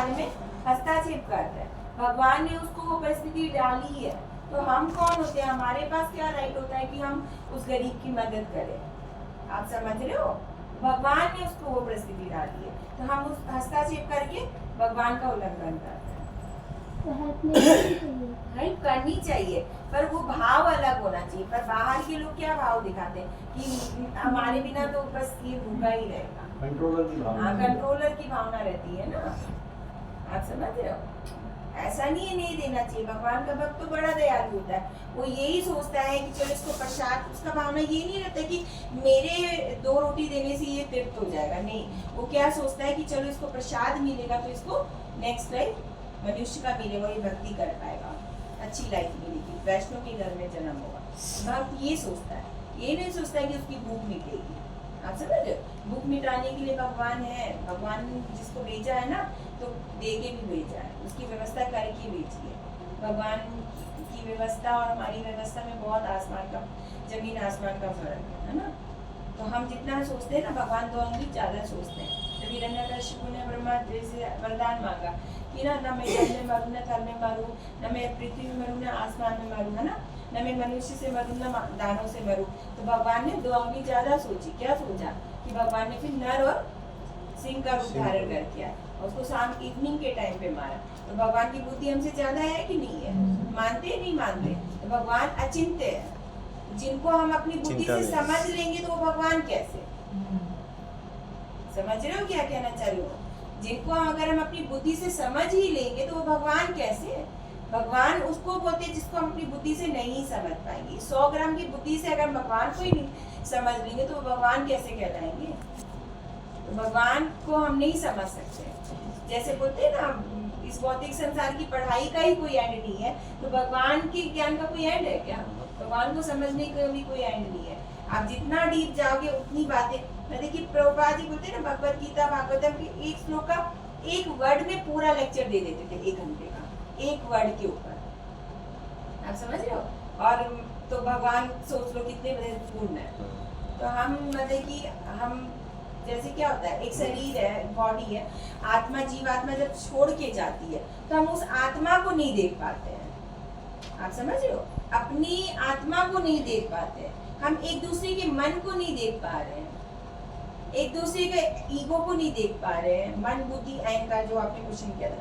बारे में हस्तक्षेप कर रहा है। भगवान ने उसको वो परिस्थिति डाली है, तो हम कौन होते हैं, हमारे पास क्या राइट होता है कि हम उस गरीब की मदद करें। आप समझ रहे हो, भगवान ने उसको वो परिस्थिति डाली है, तो हम उस हस्तक्षेप करके भगवान का उल्लंघन करते हैं। हेल्प करनी चाहिए, पर वो भाव अलग होना चाहिए। पर बाहर के लोग क्या भाव दिखाते हैं कि हमारे बिना तो बस ये भूखा ही रहेगा, कंट्रोलर की भावना। हाँ, कंट्रोलर की भावना रहती है ना। आप समझ रहे हो, ऐसा नहीं देना चाहिए। भगवान का भक्त तो बड़ा दयालु होता है, वो यही सोचता है कि चलो इसको प्रसाद, उसका भावना ये नहीं रहता कि मेरे 2 रोटी देने से ये तृप्त हो जाएगा, नहीं। वो क्या सोचता है कि चलो इसको प्रसाद मिलेगा तो इसको नेक्स्ट लाइफ मनुष्य का मिलेगा, ये भक्ति कर पाएगा, अच्छी लाइफ मिलेगी, वैष्णव के घर में जन्म होगा। भक्त ये सोचता है, ये नहीं सोचता है कि उसकी भूख मिटेगी। आप समझ रहे हो, भूख मिटाने के लिए भगवान है, भगवान जिसको भेजा है ना, तो दे के भी भेजा है, उसकी व्यवस्था करके भेजी है। भगवान की व्यवस्था और हमारी व्यवस्था में बहुत आसमान का, जमीन आसमान का फर्क है ना। तो हम जितना सोचते हैं ना, भगवान 2 अंगुली ज़्यादा सोचते हैं। जब हिरण्यकशिपु ने ब्रह्मा से वरदान मांगा कि ना मैं जल में मरूं, न थल में मरूं, न मैं पृथ्वी में मरूं, न आसमान में मरूं, है ना, न मैं मनुष्य से मरूं, न दानों से मरूं। तो भगवान ने 2 अंगुली ज़्यादा सोची। क्या सोचा कि भगवान ने फिर नर और सिंह का रूप धारण कर किया और उसको शाम इवनिंग के टाइम पे मारा। तो भगवान की बुद्धि हमसे ज्यादा है कि नहीं है, मानते नहीं मानते। तो भगवान अचिंत्य है, जिनको हम अपनी बुद्धि से समझ लेंगे तो वो भगवान कैसे। समझ रहे हो क्या कहना चाह रही हो, जिनको अगर हम अपनी बुद्धि से समझ ही लेंगे तो वो भगवान कैसे। भगवान उसको बोलते हैं जिसको हम अपनी बुद्धि से नहीं समझ पाएंगे। 100 ग्राम की बुद्धि से अगर भगवान को ही नहीं समझ लेंगे तो भगवान कैसे कहलाएंगे। तो भगवान को हम नहीं समझ सकते। जैसे बोलते हैं ना, इस भौतिक संसार की पढ़ाई का ही कोई एंड नहीं है, तो भगवान के ज्ञान का कोई एंड है क्या। भगवान को समझने का भी कोई एंड नहीं है। आप जितना डीप जाओगे उतनी बातें। देखिए प्रभुपाद जी बोलते हैं ना, भगवत गीता भागवतम के एक श्लोक का एक वर्ड में पूरा लेक्चर दे देते थे, 1 घंटे का, एक वर्ड के ऊपर। आप समझ रहे हो। और तो भगवान सोच लो कितने महत्वपूर्ण है। तो हम मतलब कि हम जैसे क्या होता है, एक शरीर है, बॉडी है, आत्मा जीवात्मा जब छोड़ के जाती है तो हम उस आत्मा को नहीं देख पाते हैं। आप समझ रहे हो, अपनी आत्मा को नहीं देख पाते हैं। हम एक दूसरे के मन को नहीं देख पा रहे हैं, एक दूसरे के ईगो को नहीं देख पा रहे हैं। मन बुद्धि अहंकार, जो आपने क्वेश्चन किया था,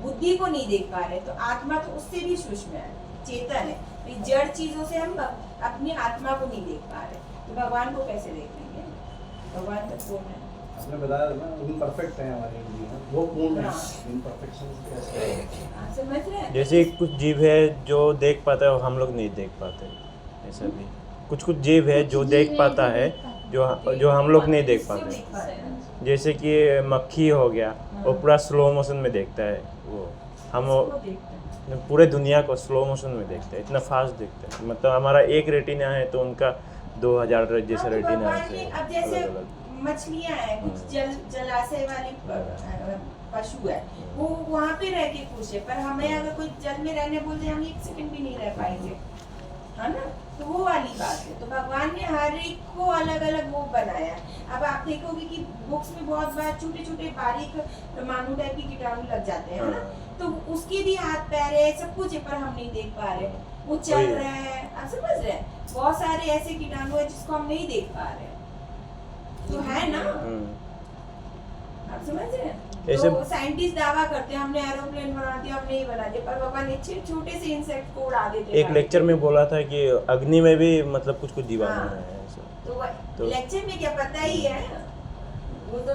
बुद्धि को नहीं देख पा रहे। तो आत्मा तो उससे भी सूक्ष्म है, चेतन है। तो जड़ चीजों से हम अपनी आत्मा को नहीं देख पा रहे, तो भगवान को कैसे देख लेंगे। भगवान तो पूर्ण है। आपने बताया ना, इम्परफेक्ट है हमारे लिए, वो पूर्ण है। इम्परफेक्शन कैसे आप समझ रहे हैं। जैसे कुछ जीव है जो देख पाता है और हम लोग नहीं देख पाते, ऐसा भी कुछ जीव है जो देख पाता है, जो हम लोग नहीं देख पाते। जैसे कि मक्खी हो गया, वो पूरा स्लो मोशन में देखता है। वो हम पूरे दुनिया को स्लो मोशन में देखते हैं, इतना फास्ट देखते हैं। मतलब हमारा एक रेटिना है तो उनका 2000 जैसा रेटिना है। अब जैसे मछलियां हैं, कुछ जलाशय वाले पशु है, वो वहाँ पे रह के खुश है। पर हमें अगर कोई जल में रहने बोलते, हम 1 सेकंड भी नहीं रह पाएंगे, है ना। तो वो वाली बात है। तो भगवान ने हर एक को अलग अलग वो बनाया। अब आप देखोगे कि बुक्स में बहुत बार छोटे छोटे बारीक परमाणु टाइप के कीटाणु लग जाते हैं, है ना। तो उसके भी हाथ पैर है, सब कुछ है, पर हम नहीं देख पा रहे। वो चल रहा है, आप समझ रहे हैं। बहुत सारे ऐसे कीटाणु है जिसको हम नहीं देख पा रहे, तो है ना। आप समझ रहे हैं। तो साइंटिस्ट दावा करते हैं हमने एरोप्लेन बना दिया, हमने ही बना दिया, पर भगवान इतने छोटे से इंसेक्ट को उड़ा देते। एक लेक्चर में बोला था कि अग्नि में भी मतलब कुछ जीवाणु है। तो लेक्चर में क्या पता ही है, वो तो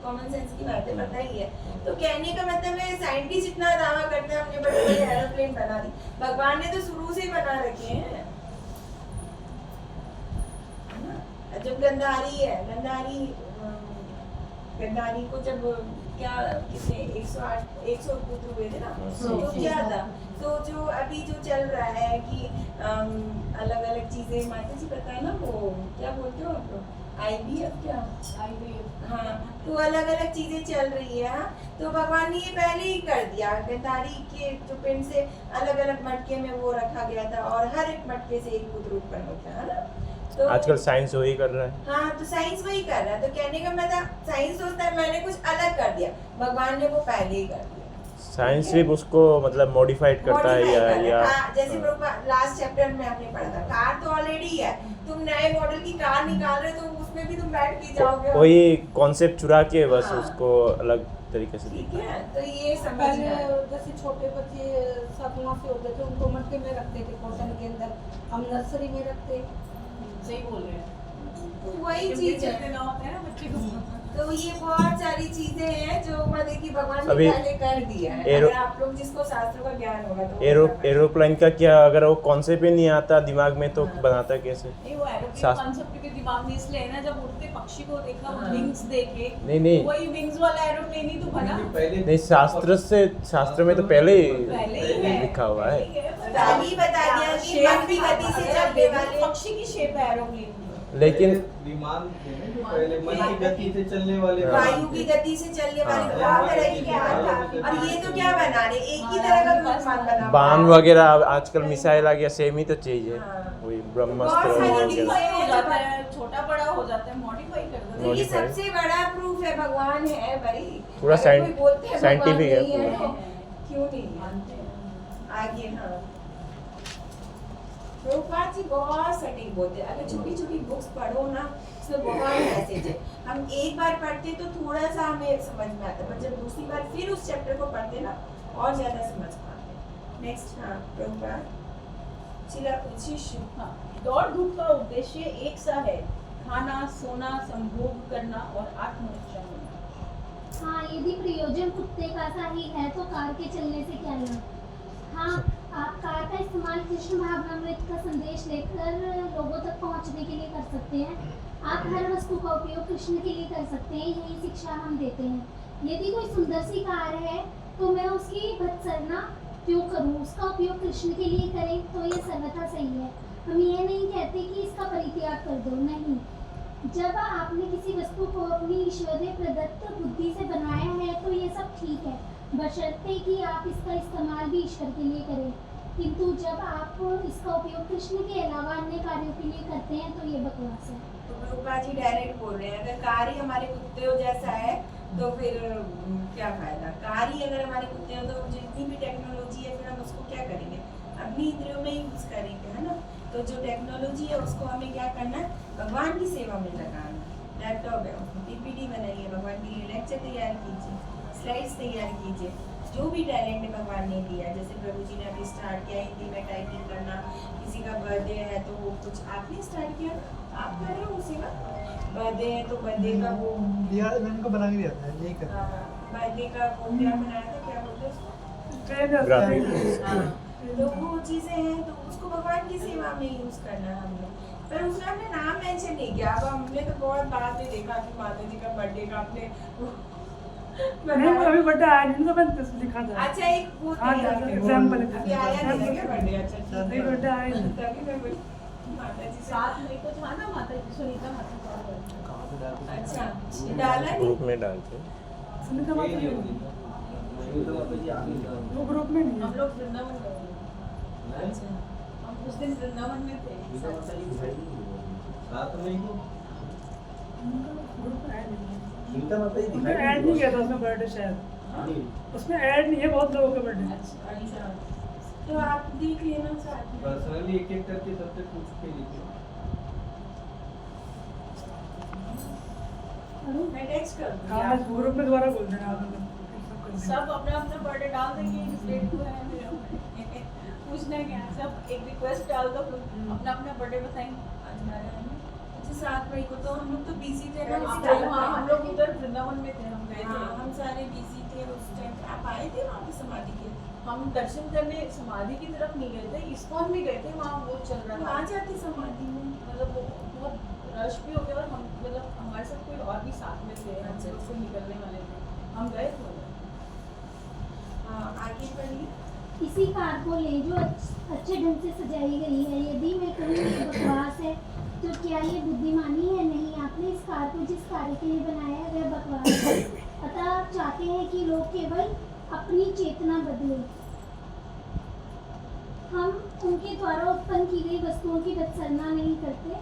कॉमन सेंस की बात है, पता ही है। तो कहने का मतलब है साइंटिस्ट इतना दावा करते हैं हमने बड़े बड़े एरोप्लेन बना दी, भगवान ने तो शुरू से बना रखे हैं। जब गंधारी को जब क्या कितने 100 पुत्र हुए थे ना, तो क्या था, तो जो अभी जो चल रहा है कि अलग अलग चीजें, माता जी पता है ना, वो क्या बोलते हो आप लोग, IVF क्या, हाँ, तो अलग अलग चीजें चल रही है। तो भगवान ने ये पहले ही कर दिया, गंधारी के जो पिंड से अलग अलग मटके में वो रखा गया था, और हर एक मटके से एक पुत्र उत्पन्न होता है ना। तो आजकल साइंस वही कर रहा है। हाँ, तो साइंस वही कर रहा है। तो कहने का मतलब साइंस सोचता है मैंने कुछ अलग कर दिया, भगवान ने वो पहले ही कर दिया। साइंस सिर्फ उसको मतलब मॉडिफाइड करता है या जैसे लास्ट चैप्टर में आपने पढ़ा था, कार तो ऑलरेडी है, तुम नए मॉडल की कार निकाल रहे हो तो उसमें भी तुम बैठ के जाओगे। वही कॉन्सेप्ट चुरा के बस हाँ। उसको अलग तरीके से ठीक दिखा है, तो ये समझ पहले में आया। जैसे छोटे बच्चे 7 माह से होते थे उनको मटके में रखते थे कॉटन के अंदर, हम नर्सरी में रखते। सही बोल रहे हैं। वही चीज है। ना होता है ना बच्चे को। तो ये बहुत सारी चीजें हैं जो मतलब कि भगवान ने अभी पहले कर दिया है। एरो- अगर आप लोग जिसको शास्त्रों का ज्ञान होगा तो वो एरो कर पाएंगे। एरोप्लेन का क्या, अगर वो कॉन्सेप्ट ही नहीं आता दिमाग में तो हाँ। बनाता कैसे? नहीं, वो एरोप्लेन शास्त्र- कॉन्सेप्ट के दिमाग में इसलिए है ना, जब उड़ते पक्षी को देखा, हाँ। विंग्स देखे, नहीं। वही विंग्स वाला एरोप्लेन ही तो बना। नहीं, शास्त्र में तो पहले पहले ही है, लिखा हुआ है। पहले ही बता दिया कि शेप मन की गति से चलने वाले पक्षी की शेप है एरोप्लेन की। लेकिन विमान थे ना, जो पहले मन की गति से चलने वाले हाँ। वायु की गति से चलने वाले हाँ। बहुत तरह की ज्ञान था। और ये तो क्या बना रहे, एक ही तरह का विमान बना हुआ बाण है। वगैरह अब आजकल मिसाइल आ गया, सेम ही तो चीज है। हाँ। वही बहुत ब्रह्मास्त्र सारी वगैरह। चीजें मॉडिफाई हो जाता है, छोटा बड़ा हो जाता है, मॉडिफाई कर देते तो हैं। ये Modify। सबसे बड़ा प्रूफ है भगवान है भाई। पूरा अगर कोई बोलते हैं भगवान scientific है नहीं पूरा। क्यों नहीं मानते हैं? आगे हाँ, प्रभुपाद जी बहुत सटीक बोलते हैं। अगर छोटी छोटी बुक्स पढ़ो ना, उसमें बहुत मैसेज है। हम एक बार पढ़ते तो थोड़ा सा हमें समझ में आता, पर जब दूसरी बार फिर उस चैप्टर को पढ़ते ना और ज्यादा समझ पाते। नेक्स्ट हाँ प्रभुपाद चिला शिष्य। हाँ, दौड़ धूप का उद्देश्य एक सा है, खाना, सोना, संभोग करना और आत्मरक्षा होना। हाँ, यदि प्रयोजन कुत्ते का सा ही है तो कार के चलने से क्या लाभ? हाँ, आप कार का इस्तेमाल कृष्ण भावनामृत का संदेश लेकर लोगों तक पहुंचने के लिए कर सकते हैं। आप हर वस्तु का उपयोग कृष्ण के लिए कर सकते हैं, यही शिक्षा हम देते हैं। यदि कोई सुंदर सी कार है तो मैं उसकी भत्सरना क्यों करूं? उसका उपयोग कृष्ण के लिए करें तो ये सर्वथा सही है। हम ये नहीं कहते कि इसका परित्याग कर दो, नहीं। जब आपने किसी वस्तु को अपनी ईश्वरीय प्रदत्त बुद्धि से बनाया है तो ये सब ठीक है, बशर्ते कि आप इसका इस्तेमाल भी ईश्वर के लिए करें। किंतु जब आप इसका उपयोग कृष्ण के अलावा अन्य कार्यों के लिए करते हैं तो ये बकवास है। तो प्रभुपाद जी डायरेक्ट बोल रहे हैं, अगर कार ही हमारे कुत्ते जैसा है तो फिर क्या फायदा? कार ही अगर हमारे कुत्ते हो तो जितनी भी टेक्नोलॉजी है फिर हम उसको क्या करेंगे? अपनी इंद्रियों में यूज करेंगे, है ना? तो जो टेक्नोलॉजी है उसको हमें क्या करना है? भगवान की सेवा में लगाना। लैपटॉप है, उसमें पीपीटी बनाइए, भगवान के लिए लेक्चर तैयार कीजिए, स्लाइड्स तैयार कीजिए। जो भी टैलेंट भगवान ने दिया, जैसे प्रभु जी ने अभी स्टार्ट किया हिंदी में टाइपिंग करना, किसी का बर्थडे है तो वो कुछ आपने स्टार्ट किया, आप कर रहे हो उसी का। बर्थडे है तो बर्थडे का वो दिया, मैंने उनको बना के दिया था, यही कर। बर्थडे का वो क्या बनाया था, क्या बोलते हैं उसको? ग्राफिक। हाँ, तो वो चीजें हैं तो उसको भगवान की सेवा में यूज करना है हमने। पर उसने हमने नाम मेंशन नहीं किया। अब हमने तो बहुत बाद में देखा कि माता जी का बर्थडे का आपने नहीं, वो अभी बर्थडे आया नहीं तो मैंने लिखा था। अच्छा एक वो हाँ, तैयार किया। एग्जाम्पल है। अभी आया नहीं था क्या बर्थडे? अच्छा ठीक अभी है। बर्थडे आया नहीं। तभी मैं बोली माता जी से। 7 मई को था ना माता जी, सुनीता माता का। अच्छा डाला नहीं? ग्रुप में डालते। सुनीता माता जी वो ग्रुप में नहीं हम है। लोग वृंदावन गए थे। अच्छा हम उस दिन वृंदावन में थे। ग्रुप में ऐड नहीं है। सुनीता माता जी उसमें दिखाई ऐड नहीं किया था उसमें बर्थडे शायद। उसमें ऐड नहीं है बहुत लोगों का बर्थडे। अच्छा, तो आप देख लेना साथ में। पर्सनली एक एक करके सबसे पूछ के लिखो। मैं टेक्स्ट कर दूंगी हाँ, आपको। ग्रुप में दोबारा बोल देना आप लोग। सब अपना अपना बर्थडे डाल देंगे, इस डेट को है मेरा। पूछना क्या है, सब एक रिक्वेस्ट डाल दो, अपना अपना बर्थडे बताएंगे। अच्छा 7 मई को तो हम लोग तो बिजी थे ना उस हाँ, टाइम। हम लोग उधर वृंदावन में थे, हम गए हाँ, थे। हम सारे बिजी थे उस टाइम। आप आए थे वहाँ पे समाधि के? हम दर्शन करने समाधि की तरफ नहीं गए थे, इस्कॉन में गए थे, वहाँ वो चल रहा हम था। आ जाते समाधि में। मतलब वो बहुत रश भी हो गया और हम मतलब हमारे साथ कोई और भी साथ में थे, हम अच्छा। लोग से निकलने वाले थे, हम गए थे उधर। हाँ आगे बढ़िए। किसी कार को ले जो अच्छे ढंग से सजाई गई है, यदि मैं कहूँ ये बकवास है तो क्या ये बुद्धिमानी है? नहीं, आपने इस कार को जिस कार्य के लिए बनाया है वह बकवास है। अतः आप चाहते हैं कि लोग केवल अपनी चेतना बदले। हम उनके द्वारा उत्पन्न की गई वस्तुओं की भत्सना नहीं करते।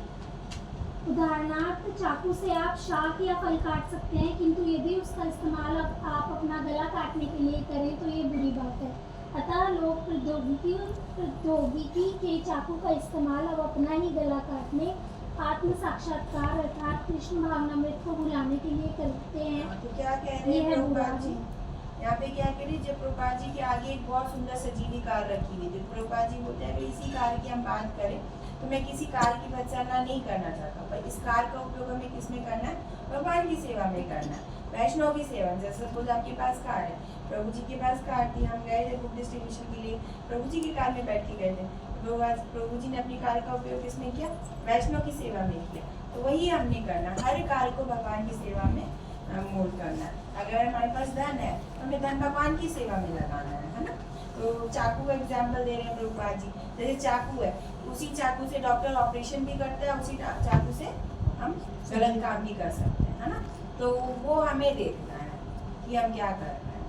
उदाहरणार्थ चाकू से आप शाक या फल काट सकते हैं, किंतु यदि उसका इस्तेमाल आप अपना गला काटने के लिए करें तो ये बुरी बात है। अतः लोग प्रौद्योगिकी के चाकू का इस्तेमाल अब अपना ही गला काटने, आत्म साक्षात्कार अर्थात कृष्ण भावनामृत को बुलाने के लिए करते हैं। तो क्या कह रहे ये हैं है प्रभुपाद जी? बुरा। यहाँ पे क्या कह रहे हैं, जब प्रभुपाद जी के आगे एक बहुत सुंदर सजीवी कार रखी हुई थी, प्रभुपाद जी बोलते हैं अगर इसी कार की हम बात करें तो मैं किसी कार की भत्सना नहीं करना चाहता, पर इस कार का उपयोग हमें किस में करना है? भगवान की सेवा में करना है, वैष्णव की सेवा में। जैसे सपोज आपके पास कार है, प्रभु जी के पास कार थी, हम गए थे बुक डिस्ट्रीब्यूशन के लिए, प्रभु जी की कार में बैठ के गए थे, प्रभु जी ने अपनी कार का उपयोग किसमें किया? वैष्णव की सेवा में किया। तो वही हमने करना, हर कार को भगवान की सेवा में मोल्ड करना है। अगर हमारे पास धन है तो हमें धन भगवान की सेवा में लगाना है ना। तो चाकू का एग्जाम्पल दे रहे हैं प्रभुपाद जी, जैसे चाकू है, उसी चाकू से डॉक्टर ऑपरेशन भी करता है, उसी चाकू से हम गलत काम भी कर सकते हैं, है ना। तो वो हमें देखना है कि हम क्या कर रहे हैं।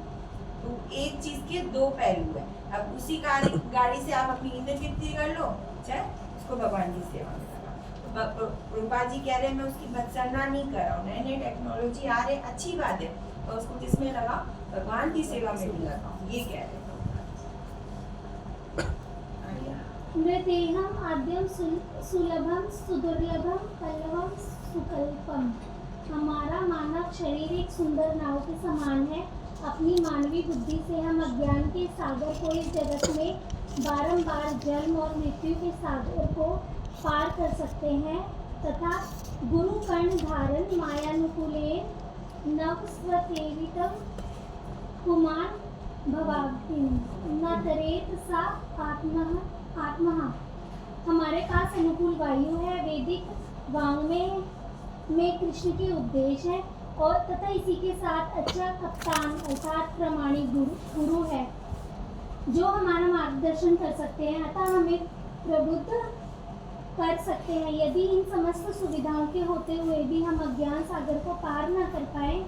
तो एक चीज के दो पहलू है। अब उसी गाड़ी से आप अपनी ईंधन कितनी कर लो, चाहे उसको भगवान की सेवा में लगा। तो प्रभुपाद जी कह रहे हैं मैं उसकी भत्सना नहीं कर रहा हूँ, नए नए टेक्नोलॉजी आ रहे, अच्छी बात है, और उसको किसमें लगा? भगवान की सेवा में भी लगाओ, ये कह रहे हैं। मृदेहम आद्यम सुलभम सुदुर्लभम पल्लवम सुकल्पम। हमारा मानव शरीर एक सुंदर नाव के समान है। अपनी मानवीय बुद्धि से हम अज्ञान के सागर को इस जगत में बारंबार जन्म और मृत्यु के सागर को पार कर सकते हैं तथा गुरु कर्ण धारण मायानुकूलेन नवस्वतेवितम कुमार भवाब्धिम न तरेत सा आत्मा। हमारे पास अनुकूल वायु है, वैदिक वाङ्मय में कृष्ण के उपदेश है और तथा इसी के साथ अच्छा कप्तान अर्थात प्रामाणिक गुरु है जो हमारा मार्गदर्शन कर सकते हैं, अतः हमें प्रबुद्ध कर सकते हैं। यदि इन समस्त सुविधाओं के होते हुए भी हम अज्ञान सागर को पार न कर पाए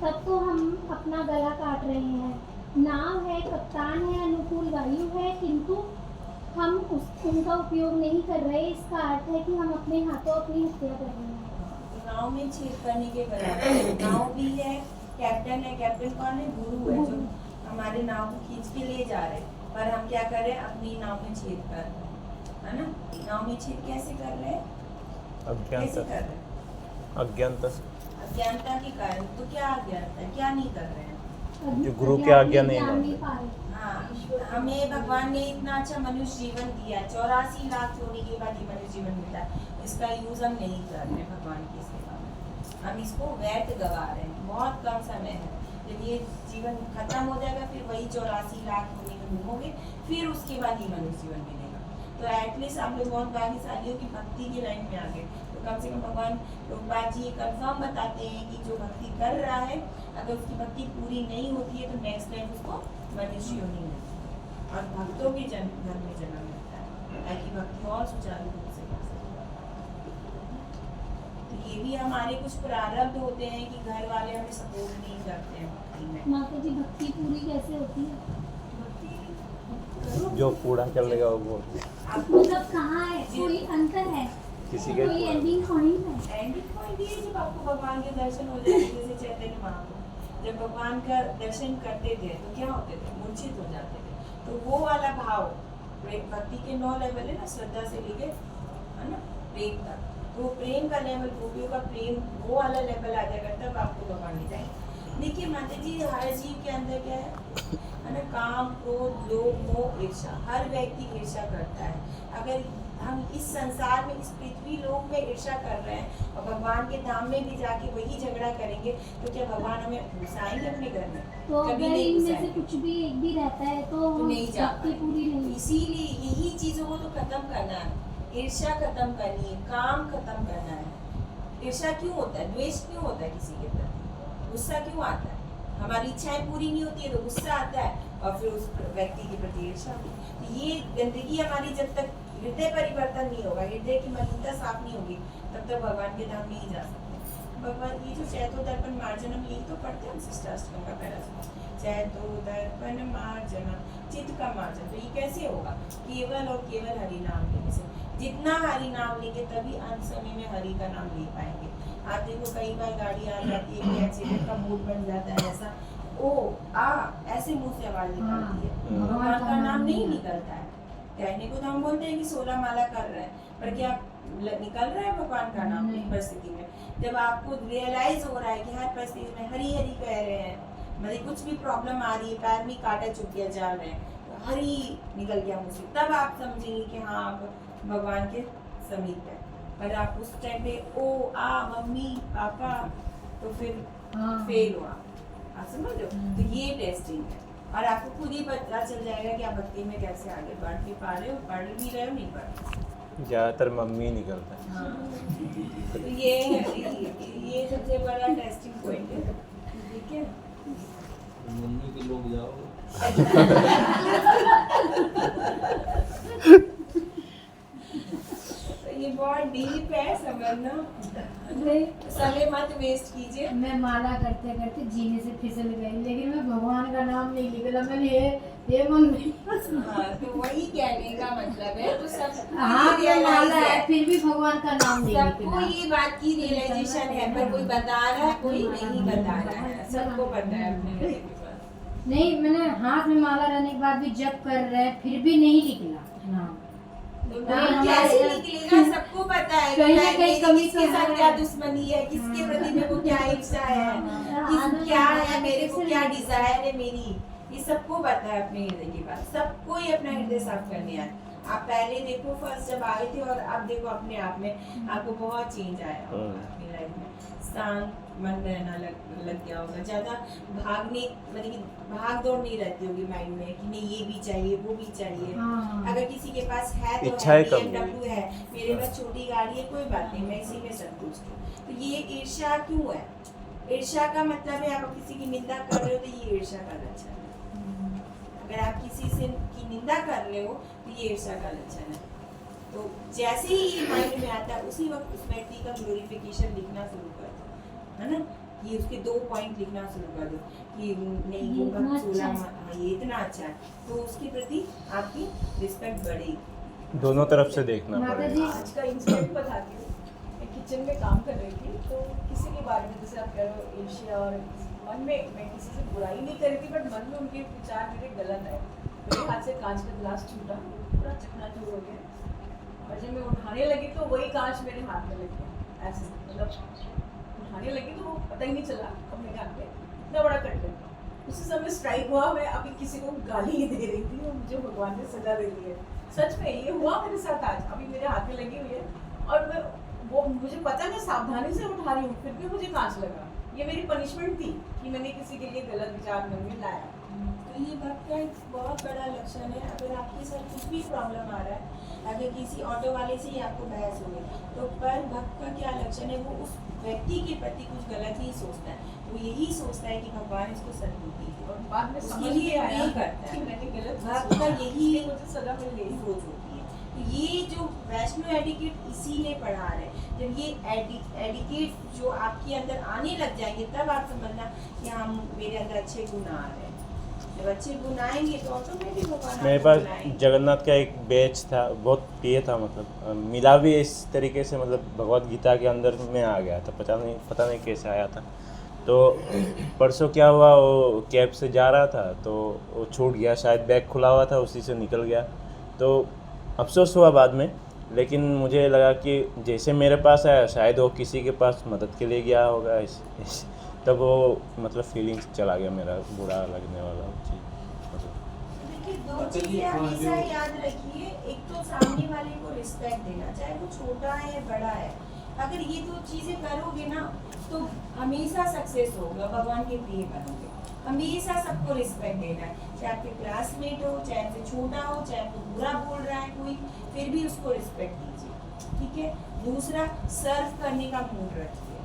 तब तो हम अपना गला काट रहे हैं। नाव है, कप्तान है, अनुकूल वायु है, किंतु हम उनका उपयोग नहीं कर रहे। इसका अर्थ है कि हम अपने हाथों अपनी हत्या कर रहे हैं। नाव में छेद करने के बराबर नाव भी है, कैप्टन है। कैप्टन कौन है? गुरु है, जो हमारे नाव को खींच के ले जा रहे हैं, पर हम क्या कर रहे हैं? अपनी नाव में छेद कर रहे हैं, है ना। नाव में छेद कैसे कर रहे हैं? कैसे कर रहे हैं? अज्ञानता के कारण। तो क्या अज्ञानता है? क्या नहीं कर रहे हैं? जो गुरु के आज्ञा नहीं मानते। हाँ, हमें भगवान ने इतना अच्छा मनुष्य जीवन दिया, 84 लाख होने के बाद ये मनुष्य जीवन मिला, इसका यूज हम नहीं कर रहे हैं भगवान की सेवा में। हम इसको व्यर्थ गवा रहे हैं। बहुत कम समय है, जब ये जीवन खत्म हो जाएगा फिर वही 84 लाख होने में घूमोगे, फिर उसके बाद ये मनुष्य जीवन मिलेगा। तो एटलीस्ट आप लोग बहुत भाग्यशाली हो कि भक्ति की लाइन में आ गए। तो कम से कम भगवान प्रभुपाद जी ये कंफर्म बताते हैं कि जो भक्ति कर रहा है, अगर उसकी भक्ति पूरी नहीं होती है तो नेक्स्ट टाइम उसको मनुष्य योनि मिलती है और भक्तों के घर में जन्म मिलता है, ताकि भक्ति और सुचारू रूप से कर सके। तो ये भी हमारे कुछ प्रारब्ध होते हैं कि घर वाले हमें सपोर्ट नहीं करते हैं भक्ति में। माता जी भक्ति पूरी कैसे होती है? जो कूड़ा चलेगा वो मतलब कहाँ है? कोई अंतर है? किसी के कोई एंडिंग पॉइंट है? एंडिंग पॉइंट ये है जब आपको भगवान के दर्शन हो जाते, जैसे चैतन्य महाप्रभु जब भगवान का दर्शन करते थे तो क्या होते थे? मूर्छित हो जाते थे। तो वो वाला भाव, भक्ति के 9 लेवल है ना, श्रद्धा से लेके, है ना, प्रेम तक। तो प्रेम का लेवल, गोपियों का प्रेम, वो वाला लेवल आ जाएगा, तब आपको भगवान ले जाएंगे। देखिए माता जी, हर जीव के अंदर क्या है ना, काम, क्रोध, लोभ, मोह, ईर्ष्या। हर व्यक्ति ईर्ष्या करता है। अगर हम इस संसार में, इस पृथ्वी लोक में ईर्ष्या कर रहे हैं और भगवान के धाम में भी जाके वही झगड़ा करेंगे, तो क्या भगवान हमें घुसाएंगे अपने घर में? तो कभी अगर नहीं इनमें से घुसाएंगे। कुछ भी एक भी रहता है तो नहीं जा भक्ति पूरी नहीं। इसीलिए यही चीजों को तो खत्म करना है। ईर्ष्या खत्म करनी है, काम खत्म करना है। ईर्ष्या क्यों होता है? द्वेष क्यों होता है किसी के प्रति? गुस्सा क्यों आता है? हमारी इच्छाएं पूरी नहीं होती है तो गुस्सा आता है और फिर उस व्यक्ति के प्रति ईर्ष्या होती है। ये गंदगी हमारी जब तक हृदय परिवर्तन नहीं होगा, हृदय की मलिनता साफ नहीं होगी, तब तक भगवान के धाम नहीं जा सकते। भगवान ये जो चैतोदर्पण मार्जनम, यही तो पढ़ते हैं शिष्टाष्टकम का पहला श्लोक, चैतोदर्पण मार्जनम, चित्त का मार्जन। तो ये कैसे होगा? केवल और केवल हरि नाम लेने से। जितना हरि नाम लेंगे तभी अंत समय में हरि का नाम ले पाएंगे। आप देखो कई बार गाड़ी आ जाती है, एक्सीडेंट का मूड बन जाता है, ऐसा ओ आ ऐसे मुंह से आवाज निकलती है, भगवान का नाम नहीं निकलता है। कहने को तो हम बोलते हैं कि 16 माला कर रहे हैं, पर क्या निकल रहा है भगवान का नाम इस परिस्थिति में? जब आपको रियलाइज हो रहा है कि हर परिस्थिति में हरी हरी कह रहे हैं, मतलब कुछ भी प्रॉब्लम आ रही है, पैर में कांटा चुभ गया जा रहे हैं, तो हरी निकल गया मुझसे, तब आप समझेंगे कि हाँ आप भगवान के समीप है। पर आप उस टाइम पे ओ आ मम्मी पापा तो फिर फेल हुआ, आप समझ लो। तो ये टेस्टिंग है और आपको खुद ही पता चल जाएगा कि आप भक्ति में कैसे आगे बढ़ भी पा रहे हो, पढ़ भी रहे हो, नहीं पढ़ रहे हो। ज़्यादातर मम्मी निकलता है। हाँ। तो ये सबसे बड़ा टेस्टिंग पॉइंट है, ठीक है। मम्मी के लोग जाओ। तो ये बहुत डीप है, समझना। समय मत वेस्ट कीजिए। मैं माला करते करते जीने से फिसल गई, लेकिन मैं भगवान का नाम नहीं निकला। मैंने ये मम्मी हाँ, तो वही कहने का मतलब है। तो सब हाथ में माला है फिर भी भगवान का नाम नहीं सबको निकला। ये बात की रियलाइजेशन है, पर कोई बता रहा है कोई नहीं बता रहा है, सबको पता है अपने नहीं, मैंने हाथ में माला रहने के बाद भी जप कर रहे हैं फिर भी नहीं निकला नाम। तो नाम कैसे निकलेगा? सबको पता है कहीं ना कहीं कमी किसके तो साथ है। क्या दुश्मनी है, किसके प्रति मेरे को क्या इच्छा है, क्या है मेरे को, क्या डिजायर है मेरी, ये सबको पता है अपने हृदय की बात। सबको ही अपना हृदय साफ करने आए। आप पहले देखो फर्स्ट जब आए थे और अब देखो अपने आप में आपको बहुत चेंज आया होगा अपनी लाइफ में। शांत मन रहना लग गया होगा, ज्यादा भागने मतलब कि भाग दौड़ नहीं रहती होगी माइंड में कि नहीं ये भी चाहिए वो भी चाहिए। अगर किसी के पास है तो इच्छाएं है, कम BMW है, मेरे पास छोटी गाड़ी है, कोई बात नहीं, मैं इसी में संतुष्ट हूँ। तो ये ईर्ष्या क्यों है? ईर्ष्या का मतलब है आप किसी की निंदा कर रहे हो तो ये ईर्ष्या का लक्षण है। अगर आप किसी से की निंदा कर रहे हो तो ये ईर्ष्या का लक्षण है। तो जैसे ही ये माइंड में आता है उसी वक्त उस व्यक्ति का ग्लोरिफिकेशन लिखना शुरू कर दो, है ना। ये उसके 2 पॉइंट लिखना शुरू कर दो कि नहीं वो भक्त 16 हाँ ये इतना अच्छा है, तो उसके प्रति आपकी रिस्पेक्ट बढ़ेगी। दोनों तरफ से देखना माता पड़ेगा। जी आज का इंसिडेंट बताती हूँ। मैं किचन में काम कर रही थी, तो किसी के बारे में जैसे आप कह रहे हो ईर्ष्या, और मन में मैं किसी से बुराई नहीं कर रही थी, बट मन में उनके विचार मेरे गलत है। मेरे हाथ से कांच का गिलास छूटा, पूरा चकनाचूर हो गया, और जब मैं उठाने लगी तो वही कांच मेरे हाथ में लग गया। ऐसे मतलब उठाने लगी तो पता ही नहीं चला अब मेरे हाथ में इतना बड़ा कट गया। उसी समय स्ट्राइक हुआ, मैं अभी किसी को गाली दे रही थी और मुझे भगवान ने सजा दे दी है। सच में ये हुआ मेरे साथ आज, अभी मेरे हाथ में लगी हुई है और मैं वो मुझे पता है मैं सावधानी से उठा रही हूँ, फिर भी मुझे कांच लगा। ये मेरी पनिशमेंट थी कि मैंने किसी के लिए गलत विचार मन में लाया। तो ये भक्त का एक बहुत बड़ा लक्षण है। अगर आपके साथ कुछ भी प्रॉब्लम आ रहा है, अगर किसी ऑटो वाले से ही आपको बहस हो गई, तो पर भक्त का क्या लक्षण है? वो उस व्यक्ति के प्रति कुछ गलत ही सोचता है। वो यही सोचता है कि भगवान इसको सद्बुद्धि दे, और बाद में उसके समझ लिए में आया नहीं करता कि है। मैंने गलत भक्त का यही मुझे सजा मिल गई। सोच होती है। तो ये जो वैष्णव एडिकेट इसीलिए पढ़ा रहे हैं। जब ये एडिकेट जो आपके अंदर आने लग जाएंगे तब आप समझना कि हम मेरे अंदर अच्छे गुण आ रहे हैं। जब अच्छे गुण आएंगे तो ऑटोमेटिक भगवान मेरे आपको पास बुलाएंगे। जगन्नाथ का एक बैच था, बहुत प्रिय था, मतलब मिला भी इस तरीके से, मतलब भगवत गीता के अंदर में आ गया था, पता नहीं कैसे आया था। तो परसों क्या हुआ, वो कैब से जा रहा था तो वो छूट गया, शायद बैग खुला हुआ था उसी से निकल गया। तो अफसोस हुआ बाद में, लेकिन मुझे लगा कि जैसे मेरे पास आया शायद वो किसी के पास मदद के लिए गया होगा, तब वो मतलब फीलिंग्स चला गया मेरा, बुरा लगने वाला चीज़। देखिए दो चीजें हमेशा याद रखिए, एक तो सामने वाले को रिस्पेक्ट देना, चाहे वो छोटा है या बड़ा है। अगर ये दो चीजें करोगे ना तो हमेशा सक्सेस होगा, भगवान के प्रिय बनोगे। हमेशा सबको रिस्पेक्ट देना है, चाहे आपके क्लासमेट हो, चाहे आपसे छोटा हो, चाहे आपको बुरा बोल रहा है कोई, फिर भी उसको रिस्पेक्ट दीजिए, ठीक है। दूसरा, सर्व करने का मूड रखिए,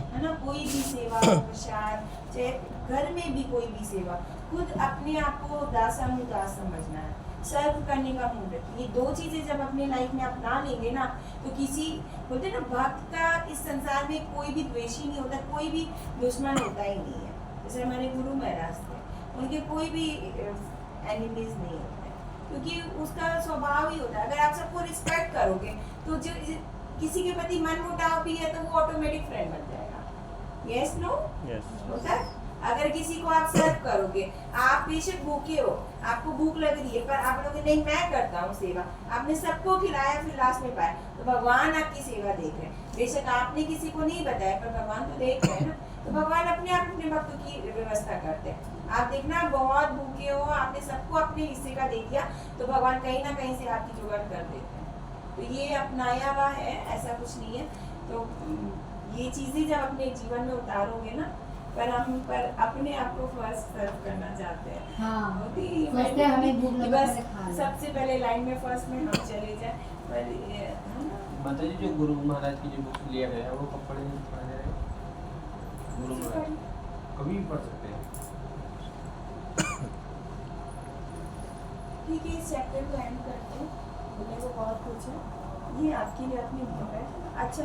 है ना। कोई भी सेवा, प्रसाद, चाहे घर में भी कोई भी सेवा, खुद अपने आप को दासानुदास समझना है, सर्व करने का मूड रखिए। ये दो चीजें जब अपने लाइफ में अपना लेंगे ना, तो किसी बोलते ना भक्त का इस संसार में कोई भी द्वेषी नहीं होता, कोई भी दुश्मन होता ही नहीं है। जैसे हमारे गुरु महाराज थे, उनके कोई भी एनिमीज नहीं होते। क्योंकि उसका स्वभाव ही होता है। अगर आप सबको रिस्पेक्ट करोगे तो जो किसी के प्रति मन मुटाव भी है तो वो ऑटोमेटिक फ्रेंड बन जाएगा। यस नो यस होता है। अगर किसी को आप सर्व करोगे, आप बेशक भूखे हो, आपको भूख लग रही है, पर आप लोग नहीं मैं करता हूँ सेवा, आपने सबको खिलाया फिर लास्ट में पाया, तो भगवान आपकी सेवा देख रहे हैं। बेशक आपने किसी को नहीं बताया पर भगवान तो देख रहे हैं ना। तो भगवान अपने आप अपने भक्तों की व्यवस्था करते हैं। आप देखना बहुत भूखे हो, आपने सबको अपने हिस्से का दे दिया तो भगवान कहीं ना कहीं से आपकी जुगाड़ कर देते हैं। तो ये अपनाया हुआ है, ऐसा कुछ नहीं है। तो ये चीज़ें जब अपने जीवन में उतारोगे ना, पर हम पर अपने आप को फर्स्ट सर्व करना चाहते हैं। हाँ होती सोचते हैं हमें भूख कि लगा बस पहले खा लें। सबसे पहले लाइन में फर्स्ट में हम चले जाए, पर माता जी जो गुरु महाराज की जो बुक्स लिया गया है वो कब पढ़ा जाएगा? गुरु महाराज कभी भी पढ़ सकते हैं। ठीक है, इस चैप्टर को एंड करते हैं। बोलने को बहुत कुछ है, ये आपके लिए अपनी बुक है। अच्छा